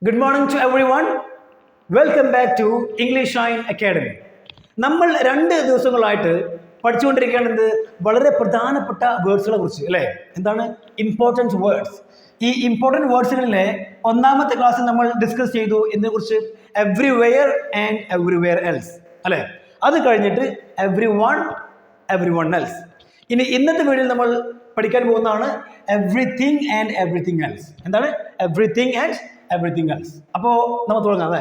Good morning to everyone. Welcome back to English Shine Academy. നമ്മൾ 2 ദിവസങ്ങളായിട്ട് പഠിച്ചുകൊണ്ടിരിക്കുകയാണെന്ത് വളരെ പ്രധാനപ്പെട്ട വേർഡ്സുകളെ കുറിച്ച് അല്ലേ? എന്താണ് ഇമ്പോർട്ടൻറ്റ് വേർഡ്സ്. ഈ ഇമ്പോർട്ടൻറ്റ് വേർഡ്സുകളിലെ ഒന്നാമത്തെ ക്ലാസ്സിൽ നമ്മൾ ഡിസ്കസ് ചെയ്തു ഇതിനെക്കുറിച്ച് എവ്രിവെയർ ആൻഡ് എവ്രിവെയർ എൽസ് അല്ലേ? അത് കഴിഞ്ഞിട്ട് എവ്രിവൺ എൽസ്. ഇനി ഇന്നത്തെ വീഡിയോയിൽ നമ്മൾ പഠിക്കാൻ പോകുന്നതാണ് എവ്രിതിങ് ആൻഡ് എവ്രിതിങ് എൽസ്. എന്താണ് എവ്രിതിങ് ആൻഡ് എവ്രിതിങ് എൽസ്? അപ്പോൾ നമ്മൾ തുടങ്ങാം.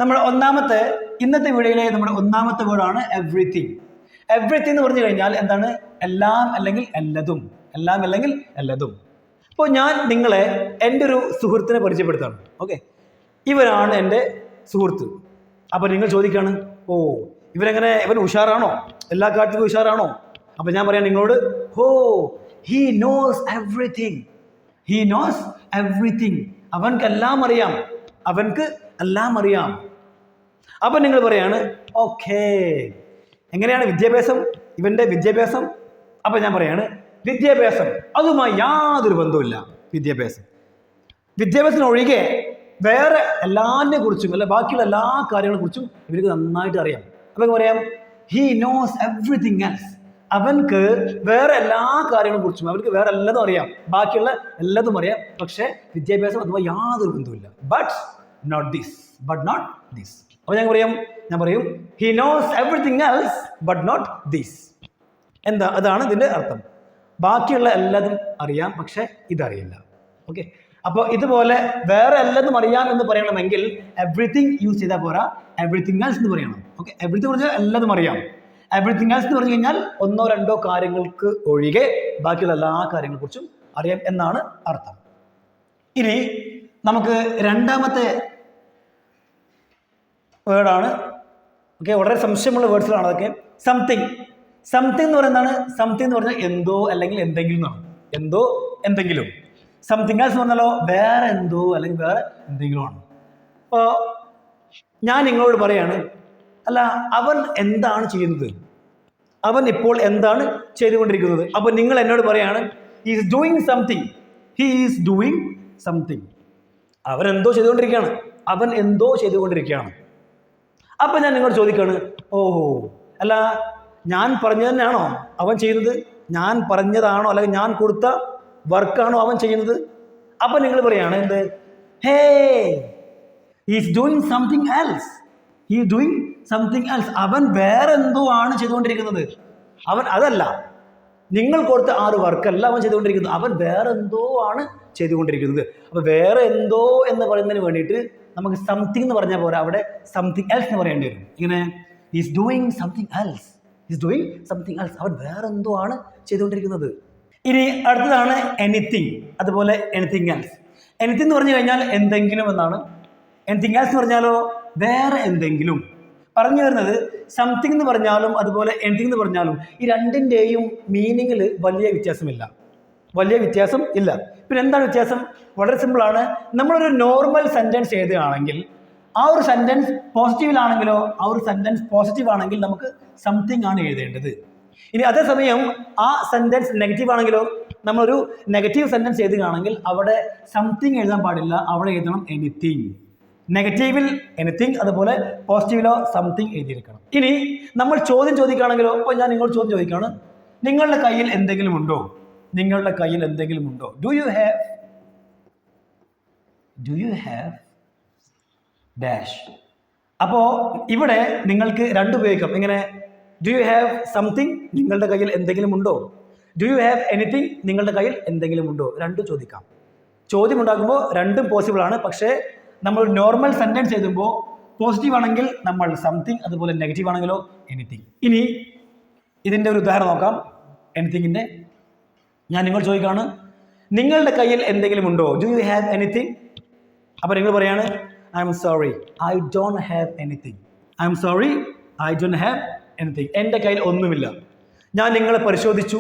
നമ്മൾ ഇന്നത്തെ വീഡിയോയിലെ നമ്മുടെ ഒന്നാമത്തെ വേർഡാണ് എവ്രിതിങ്. എവ്രിതിങ് എന്ന് പറഞ്ഞു കഴിഞ്ഞാൽ എന്താണ്? എല്ലാം അല്ലെങ്കിൽ എല്ലതും. അപ്പോൾ ഞാൻ നിങ്ങളെ എൻ്റെ ഒരു സുഹൃത്തിനെ പരിചയപ്പെടുത്താണ്. ഓക്കെ, ഇവരാണ് എൻ്റെ സുഹൃത്ത്. അപ്പോൾ നിങ്ങൾ ചോദിക്കുകയാണ്, ഇവൻ ഉഷാറാണോ? എല്ലാ കാര്യത്തിലും ഉഷാറാണോ? അപ്പോൾ ഞാൻ പറയാം നിങ്ങളോട്, he knows everything. അവൻക്ക് എല്ലാം അറിയാം. അപ്പം നിങ്ങൾ പറയാണ്, ഓക്കേ, എങ്ങനെയാണ് വിദ്യാഭ്യാസം? ഇവൻ്റെ വിദ്യാഭ്യാസം? അപ്പം ഞാൻ പറയാണ്, വിദ്യാഭ്യാസം അതുമായി യാതൊരു ബന്ധവുമില്ല. വിദ്യാഭ്യാസത്തിനൊഴികെ വേറെ എല്ലാത്തിനെ കുറിച്ചും അല്ല ബാക്കിയുള്ള എല്ലാ കാര്യങ്ങളെ കുറിച്ചും ഇവർക്ക് നന്നായിട്ട് അറിയാം. അപ്പം പറയാം, he knows everything else. അവൻക്ക് വേറെ എല്ലാ കാര്യങ്ങളെ കുറിച്ചും അവർക്ക് വേറെ എല്ലാതും അറിയാം, ബാക്കിയുള്ള എല്ലാതും അറിയാം. പക്ഷേ വിദ്യാഭ്യാസം അതുമായി യാതൊരു ബന്ധവുമില്ല. But not this. അപ്പോൾ ഞാൻ പറയും he knows everything else but not this. എന്താ? അതാണ് ഇതിൻ്റെ അർത്ഥം. ബാക്കിയുള്ള എല്ലാതും അറിയാം, പക്ഷെ ഇതറിയില്ല. ഓക്കെ, അപ്പോൾ ഇതുപോലെ വേറെ എല്ലാതും അറിയാം എന്ന് പറയണമെങ്കിൽ എവ്രിതിങ് യൂസ് ചെയ്താൽ പോരാ, എവ്രിതിങ് എൽസ് എന്ന് പറയണം. ഓക്കെ, എവ്രിതിങ് പറഞ്ഞാൽ എല്ലാതും അറിയാം. എവ്രിതിങ് എൽസ് എന്ന് പറഞ്ഞു കഴിഞ്ഞാൽ 1-2 കാര്യങ്ങൾക്ക് ഒഴികെ ബാക്കിയുള്ള എല്ലാ കാര്യങ്ങളെക്കുറിച്ചും അറിയാം എന്നാണ് അർത്ഥം. ഇനി നമുക്ക് രണ്ടാമത്തെ വേർഡാണ്. ഓക്കെ, വളരെ സംശയമുള്ള വേർഡ്സിലാണ് അതൊക്കെ. സംതിങ് എന്ന് പറയുന്നതാണ്. സംതിങ് എന്ന് പറഞ്ഞാൽ എന്തോ അല്ലെങ്കിൽ എന്തെങ്കിലും എന്നാണ്. എന്തോ എന്തെങ്കിലും. സംതിങ് എൽസ് പറഞ്ഞാലോ വേറെ എന്തോ അല്ലെങ്കിൽ വേറെ എന്തെങ്കിലും ആണ്. അപ്പോൾ ഞാൻ നിങ്ങളോട് പറയാണ്, അല്ല അവൻ എന്താണ് ചെയ്യുന്നത്? അവൻ ഇപ്പോൾ എന്താണ് ചെയ്തുകൊണ്ടിരിക്കുന്നത്? അപ്പോൾ നിങ്ങൾ എന്നോട് പറയാണ്, he is doing something. അവൻ എന്തോ ചെയ്തുകൊണ്ടിരിക്കുകയാണ്. അപ്പം ഞാൻ നിങ്ങളോട് ചോദിക്കുകയാണ്, അല്ല ഞാൻ പറഞ്ഞത് തന്നെയാണോ അവൻ ചെയ്യുന്നത്? ഞാൻ പറഞ്ഞതാണോ അല്ലെങ്കിൽ ഞാൻ കൊടുത്ത വർക്കാണോ അവൻ ചെയ്യുന്നത്? അപ്പം നിങ്ങൾ പറയാണ് എന്ത്? he is doing something else. അവൻ വേറെ എന്തോ ആണ് ചെയ്തുകൊണ്ടിരിക്കുന്നത്. അവൻ അതല്ല, നിങ്ങൾ കൊടുത്ത വർക്കല്ല അവൻ ചെയ്തുകൊണ്ടിരിക്കുന്നത്. അവൻ വേറെ എന്തോ ആണ് ചെയ്തുകൊണ്ടിരിക്കുന്നത്. അപ്പോൾ വേറെ എന്തോ എന്ന് പറയുന്നതിന് വേണ്ടിയിട്ട് നമുക്ക് സംതിങ് എന്ന് പറഞ്ഞാൽ പോരാ, അവിടെ സംതിങ് എൽസ് എന്ന് പറയേണ്ടി വരും. ഇങ്ങനെ ഈസ് ഡൂയിങ് സംതിങ് എൽസ്. അവൻ വേറെ എന്തോ ആണ് ചെയ്തുകൊണ്ടിരിക്കുന്നത്. ഇനി അടുത്തതാണ് എനിത്തിങ്. അതുപോലെ എനിത്തിങ് എൽസ്. എനിത്തിങ് എന്ന് പറഞ്ഞു കഴിഞ്ഞാൽ എന്തെങ്കിലും എന്നാണ്. എനിത്തിങ് എൽസ് എന്ന് പറഞ്ഞാലോ വേറെ എന്തെങ്കിലും. പറഞ്ഞു വരുന്നത് സംതിങ് എന്ന് പറഞ്ഞാലും അതുപോലെ എനിത്തിങ് എന്ന് പറഞ്ഞാലും ഈ രണ്ടിൻ്റെയും മീനിങ്ങിൽ വലിയ വ്യത്യാസം ഇല്ല. പിന്നെ എന്താണ് വ്യത്യാസം? വളരെ സിമ്പിളാണ്. നമ്മളൊരു നോർമൽ സെൻറ്റൻസ് എഴുതുകയാണെങ്കിൽ ആ ഒരു സെൻറ്റൻസ് പോസിറ്റീവിലാണെങ്കിലോ ആ ഒരു സെൻറ്റൻസ് പോസിറ്റീവ് ആണെങ്കിൽ നമുക്ക് സംതിങ് ആണ് എഴുതേണ്ടത്. ഇനി അതേസമയം ആ സെൻറ്റൻസ് നെഗറ്റീവ് ആണെങ്കിലോ നമ്മളൊരു നെഗറ്റീവ് സെൻറ്റൻസ് എഴുതുകയാണെങ്കിൽ അവിടെ സംതിങ് എഴുതാൻ പാടില്ല, അവിടെ എഴുതണം എനിത്തിങ്. നെഗറ്റീവിൽ എനിത്തിങ്, അതുപോലെ പോസിറ്റീവിലോ സംതിങ് എഴുതിയിരിക്കണം. ഇനി നമ്മൾ ചോദ്യം ചോദിക്കുകയാണെങ്കിലോ, ഇപ്പോൾ ഞാൻ നിങ്ങളോട് ചോദ്യം ചോദിക്കുകയാണ്, നിങ്ങളുടെ കയ്യിൽ എന്തെങ്കിലും ഉണ്ടോ? Do you have dash. അപ്പോൾ ഇവിടെ നിങ്ങൾക്ക് 2 ഉപയോഗിക്കാം. ഇങ്ങനെ ഡു യു ഹാവ് സംതിങ്, നിങ്ങളുടെ കയ്യിൽ എന്തെങ്കിലും ഉണ്ടോ? ഡു യു ഹാവ് എനിത്തിങ്, നിങ്ങളുടെ കയ്യിൽ എന്തെങ്കിലും ഉണ്ടോ? 2 ചോദിക്കാം. ചോദ്യം ഉണ്ടാക്കുമ്പോൾ 2ഉം പോസിബിൾ ആണ്. പക്ഷേ നമ്മൾ നോർമൽ സെൻറ്റൻസ് എഴുതുമ്പോൾ പോസിറ്റീവ് ആണെങ്കിൽ നമ്മൾ സംതിങ്, അതുപോലെ നെഗറ്റീവ് ആണെങ്കിലോ എനിത്തിങ്. ഇനി ഇതിൻ്റെ ഒരു ഉദാഹരണം നോക്കാം. എനിത്തിങ്ങിൻ്റെ ഞാൻ നിങ്ങൾ ചോദിക്കുകയാണ്, നിങ്ങളുടെ കയ്യിൽ എന്തെങ്കിലും ഉണ്ടോ? Do you have anything? അപ്പോൾ നിങ്ങൾ പറയാണ്, I am sorry, I don't have anything. എൻ്റെ കയ്യിൽ ഒന്നുമില്ല. ഞാൻ നിങ്ങളെ പരിശോധിച്ചു,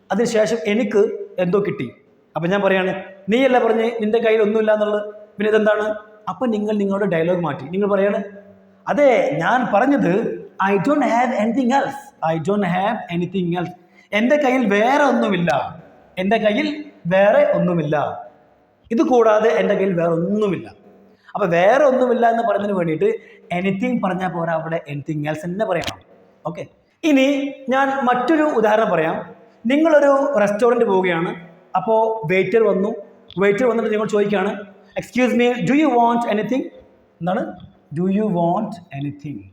അതിനുശേഷം എനിക്ക് എന്തോ കിട്ടി. അപ്പം ഞാൻ പറയാണ്, നീയല്ല പറഞ്ഞ് നിൻ്റെ കയ്യിൽ ഒന്നുമില്ല എന്നുള്ളത്, പിന്നെ ഇതെന്താണ്? അപ്പം നിങ്ങളുടെ ഡയലോഗ് മാറ്റി. നിങ്ങൾ പറയാണ്, അതെ ഞാൻ പറഞ്ഞത് I don't have anything else. എൻ്റെ കയ്യിൽ വേറെ ഒന്നുമില്ല. ഇത് കൂടാതെ എൻ്റെ കയ്യിൽ വേറെ ഒന്നുമില്ല. അപ്പോൾ വേറെ ഒന്നുമില്ല എന്ന് പറയുന്നതിന് വേണ്ടിയിട്ട് എനിത്തിങ് പറഞ്ഞാൽ പോരാ, അവിടെ എനിത്തിങ് എൽസ് തന്നെ പറയണം. ഓക്കെ, ഇനി ഞാൻ മറ്റൊരു ഉദാഹരണം പറയാം. നിങ്ങളൊരു റെസ്റ്റോറൻറ്റ് പോവുകയാണ്. അപ്പോൾ വെയിറ്റർ വന്നിട്ട് നിങ്ങൾ ചോദിക്കുകയാണ്, excuse me, do you want anything? എന്താണ് ഡു യു വാണ്ട് എനിത്തിങ്?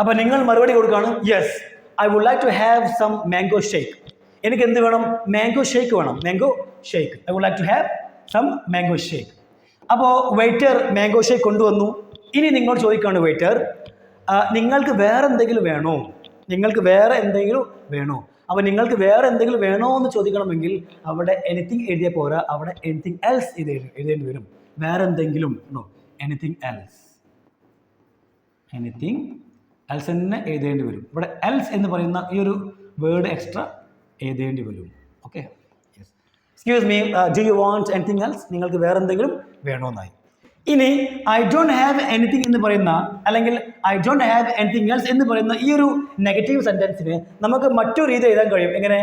അപ്പോൾ നിങ്ങൾ മറുപടി കൊടുക്കുകയാണ്, yes, I would like to have some mango shake. എനിക്ക് എന്ത് വേണം? മാംഗോ ഷേക്ക് വേണം. Mango shake, I would like to have some mango shake. അപ്പോൾ വെയിറ്റർ മാംഗോ ഷേക്ക് കൊണ്ടുവന്നു. ഇനി നിങ്ങൾ ചോദിക്കുകയാണ്, വെയിറ്റർ, നിങ്ങൾക്ക് വേറെ എന്തെങ്കിലും വേണോ? നിങ്ങൾക്ക് വേറെ എന്തെങ്കിലും വേണോ? അപ്പോൾ നിങ്ങൾക്ക് വേറെ എന്തെങ്കിലും വേണോ എന്ന് ചോദിക്കണമെങ്കിൽ അവിടെ എനിത്തിങ് എഴുതിയ പോരാ, അവിടെ എനിത്തിങ് എൽസ് എഴുതേണ്ടി വരും. വേറെ എന്തെങ്കിലും no, anything else, anything else തന്നെ എഴുതേണ്ടി വരും. ഇവിടെ എൽസ് എന്ന് പറയുന്ന ഈ ഒരു വേർഡ് എക്സ്ട്രാ എഴുതേണ്ടി വരും. Okay, excuse me, do you want anything else? നിങ്ങൾക്ക് വേറെ എന്തെങ്കിലും വേണമെന്നായി. ഇനി ഐ ഡോണ്ട് ഹാവ് എനിത്തിങ് എന്ന് പറയുന്ന, അല്ലെങ്കിൽ I don't have anything else എന്ന് പറയുന്ന ഈ ഒരു നെഗറ്റീവ് സെൻറ്റൻസിന് നമുക്ക് മറ്റൊരു രീതി എഴുതാൻ കഴിയും. എങ്ങനെ?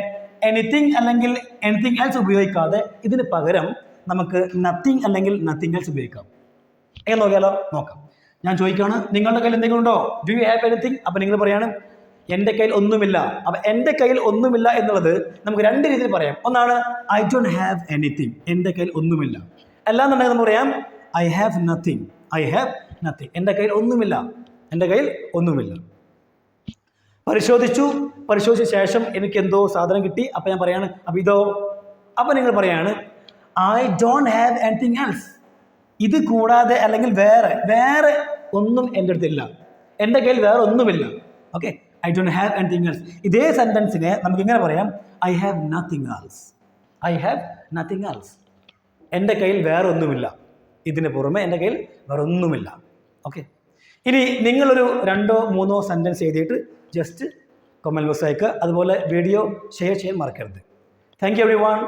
എനിത്തിങ് അല്ലെങ്കിൽ എനിത്തിങ് എൽസ് ഉപയോഗിക്കാതെ ഇതിന് പകരം നമുക്ക് നത്തിങ് അല്ലെങ്കിൽ നത്തിങ് എൽസ് ഉപയോഗിക്കാം. എങ്ങനെ നോക്കിയാലോ? നോക്കാം. ഞാൻ ചോദിക്കുകയാണ്, നിങ്ങളുടെ കയ്യിൽ എന്തെങ്കിലും ഉണ്ടോ? Do you have anything? അപ്പോൾ നിങ്ങൾ പറയാണ്, എൻ്റെ കയ്യിൽ ഒന്നുമില്ല. അപ്പോൾ എൻ്റെ കയ്യിൽ ഒന്നുമില്ല എന്നുള്ളത് നമുക്ക് രണ്ട് രീതിയിൽ പറയാം. ഒന്നാണ് ഐ ഡോണ്ട് ഹാവ് എനിത്തിങ്, എൻ്റെ കയ്യിൽ ഒന്നുമില്ല. അല്ലാന്നുണ്ടെങ്കിൽ നമുക്ക് പറയാം I have nothing, I have nothing, എൻ്റെ കയ്യിൽ ഒന്നുമില്ല, എൻ്റെ കയ്യിൽ ഒന്നുമില്ല. പരിശോധിച്ച ശേഷം എനിക്ക് എന്തോ സാധനം കിട്ടി. അപ്പോൾ ഞാൻ പറയാണ്, അപ്പോൾ ഇതോ? അപ്പോൾ നിങ്ങൾ പറയാണ് I don't have anything else. ഇത് കൂടാതെ അല്ലെങ്കിൽ വേറെ ഒന്നും എൻ്റെ അടുത്തില്ല, എൻ്റെ കയ്യിൽ വേറെ ഒന്നുമില്ല. Okay, I don't have anything else. ഇതേ സെൻറ്റൻസിനെ നമുക്ക് ഇങ്ങനെ പറയാം, I have nothing else, I have nothing else. എൻ്റെ കയ്യിൽ വേറെ ഒന്നുമില്ല, ഇതിന് പുറമെ എൻ്റെ കയ്യിൽ വേറെ ഒന്നുമില്ല. ഓക്കെ, ഇനി നിങ്ങളൊരു 2-3 സെൻറ്റൻസ് എഴുതിയിട്ട് ജസ്റ്റ് കമൻറ്റ് ബോക്സ് അയക്കുക. അതുപോലെ വീഡിയോ ഷെയർ ചെയ്യാൻ മറക്കരുത്. Thank you everyone.